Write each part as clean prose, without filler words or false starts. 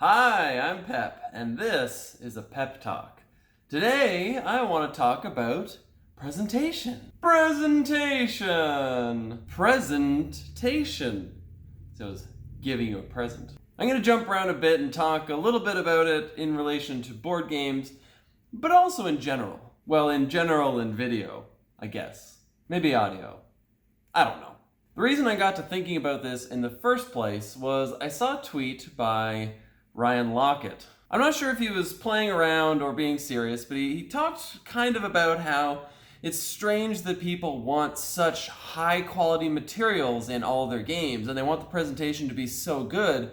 Hi, I'm Pep, and this is a Pep Talk. Today, I want to talk about presentation. Presentation! So it's giving you a present. I'm going to jump around a bit and talk a little bit about it in relation to board games, but also in general. Well, in general in video, I guess. Maybe audio. I don't know. The reason I got to thinking about this in the first place was I saw a tweet by Ryan Lockett. I'm not sure if he was playing around or being serious, but he talked kind of about how it's strange that people want such high quality materials in all their games and they want the presentation to be so good,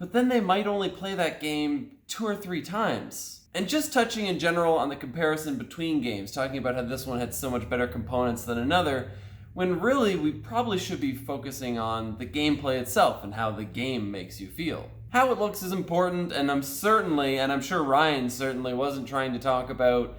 but then they might only play that game 2 or 3 times. And just touching in general on the comparison between games, talking about how this one had so much better components than another, when really we probably should be focusing on the gameplay itself and how the game makes you feel. How it looks is important, and I'm sure Ryan certainly wasn't trying to talk about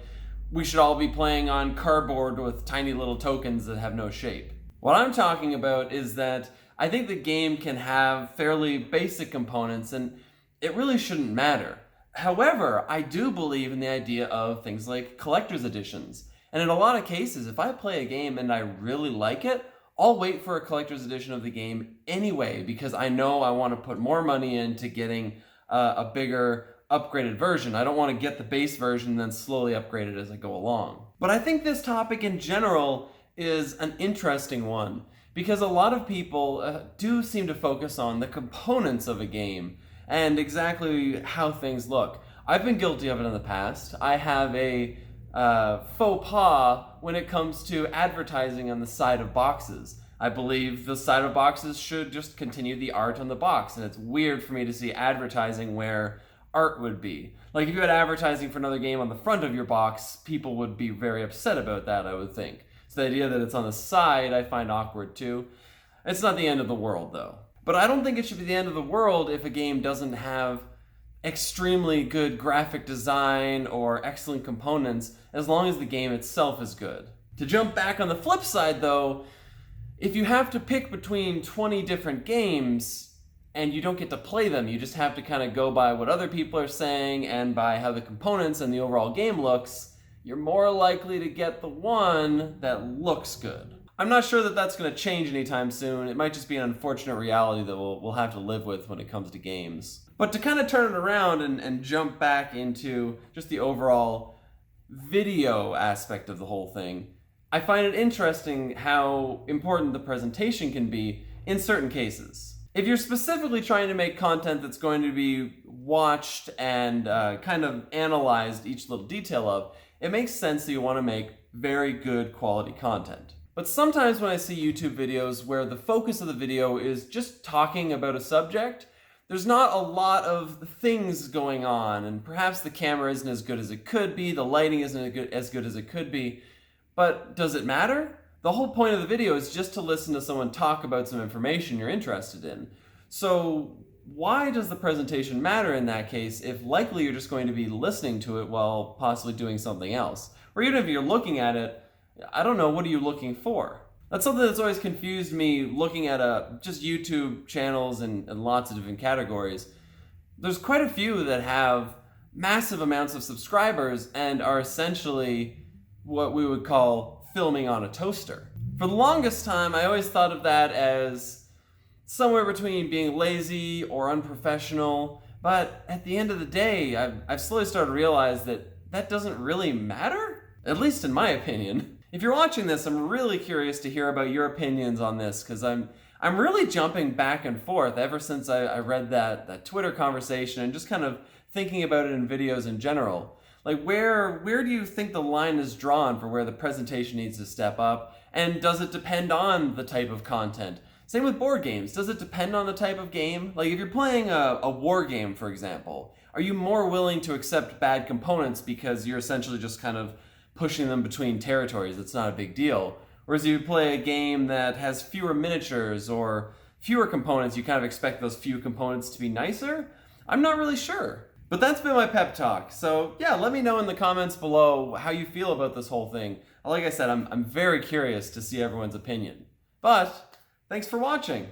we should all be playing on cardboard with tiny little tokens that have no shape. What I'm talking about is that I think the game can have fairly basic components and it really shouldn't matter. However, I do believe in the idea of things like collector's editions. And in a lot of cases, if I play a game and I really like it, I'll wait for a collector's edition of the game anyway, because I know I want to put more money into getting a bigger upgraded version. I don't want to get the base version and then slowly upgrade it as I go along. But I think this topic in general is an interesting one, because a lot of people do seem to focus on the components of a game and exactly how things look. I've been guilty of it in the past. I have a faux pas when it comes to advertising on the side of boxes. I believe the side of boxes should just continue the art on the box, and it's weird for me to see advertising where art would be. Like if you had advertising for another game on the front of your box, people would be very upset about that, I would think. So the idea that it's on the side I find awkward too. It's not the end of the world though. But I don't think it should be the end of the world if a game doesn't have extremely good graphic design or excellent components, as long as the game itself is good. To jump back on the flip side though, if you have to pick between 20 different games and you don't get to play them, you just have to kind of go by what other people are saying and by how the components and the overall game looks, you're more likely to get the one that looks good. I'm not sure that that's going to change anytime soon. It might just be an unfortunate reality that we'll have to live with when it comes to games. But to kind of turn it around and jump back into just the overall video aspect of the whole thing, I find it interesting how important the presentation can be in certain cases. If you're specifically trying to make content that's going to be watched and kind of analyzed each little detail of, it makes sense that you want to make very good quality content. But sometimes when I see YouTube videos where the focus of the video is just talking about a subject, there's not a lot of things going on, and perhaps the camera isn't as good as it could be, the lighting isn't as good as it could be, but does it matter? The whole point of the video is just to listen to someone talk about some information you're interested in. So why does the presentation matter in that case if likely you're just going to be listening to it while possibly doing something else? Or even if you're looking at it, I don't know, what are you looking for? That's something that's always confused me looking at just YouTube channels and lots of different categories. There's quite a few that have massive amounts of subscribers and are essentially what we would call filming on a toaster. For the longest time, I always thought of that as somewhere between being lazy or unprofessional, but at the end of the day, I've slowly started to realize that that doesn't really matter, at least in my opinion. If you're watching this, I'm really curious to hear about your opinions on this, because I'm really jumping back and forth ever since I read that Twitter conversation and just kind of thinking about it in videos in general. Like where do you think the line is drawn for where the presentation needs to step up? And does it depend on the type of content? Same with board games. Does it depend on the type of game? Like if you're playing a war game, for example, are you more willing to accept bad components because you're essentially just kind of pushing them between territories? It's not a big deal. Whereas if you play a game that has fewer miniatures or fewer components, you kind of expect those few components to be nicer? I'm not really sure. But that's been my pep talk. So yeah, let me know in the comments below how you feel about this whole thing. Like I said, I'm very curious to see everyone's opinion. But thanks for watching.